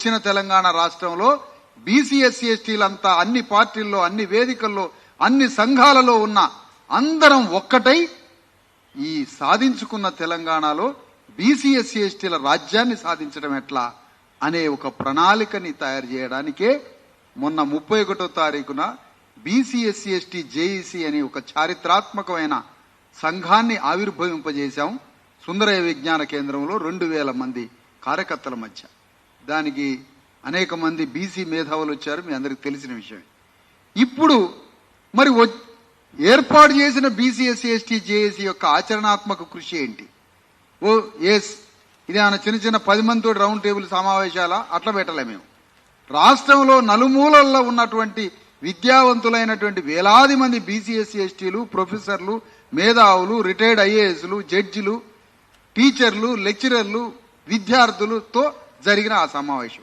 దక్షిణ తెలంగాణ రాష్ట్రంలో BC SC ఎస్టీలంతా అన్ని పార్టీల్లో, అన్ని వేదికల్లో, అన్ని సంఘాలలో ఉన్న అందరం ఒక్కటై ఈ సాధించుకున్న తెలంగాణలో బీసీ ఎస్సీ ఎస్టీల రాజ్యాన్ని సాధించడం ఎట్లా అనే ఒక ప్రణాళికని తయారు చేయడానికే మొన్న 31వ తారీఖున బీసీ ఎస్సీ ఎస్టీ జేఈసీ అనే ఒక చారిత్రాత్మకమైన సంఘాన్ని ఆవిర్భవింపజేశాం. సుందరయ్య విజ్ఞాన కేంద్రంలో 2000 మంది కార్యకర్తల మధ్య. దానికి అనేక మంది బీసీ మేధావులు వచ్చారు, మీ అందరికి తెలిసిన విషయం. ఇప్పుడు మరి ఏర్పాటు చేసిన బీసీ ఎస్సీ ఎస్టీ జేఏసీ యొక్క ఆచరణాత్మక కృషి ఏంటి? ఇది ఆయన చిన్న చిన్న 10 మందితో రౌండ్ టేబుల్ సమావేశాల అట్లా పెట్టలే. మేము రాష్ట్రంలో నలుమూలల్లో ఉన్నటువంటి విద్యావంతులైనటువంటి వేలాది మంది బీసీ ఎస్సీ ఎస్టీలు, ప్రొఫెసర్లు, మేధావులు, రిటైర్డ్ ఐఏఎస్లు, జడ్జిలు, టీచర్లు, లెక్చరర్లు, విద్యార్థులతో జరిగిన ఆ సమావేశం.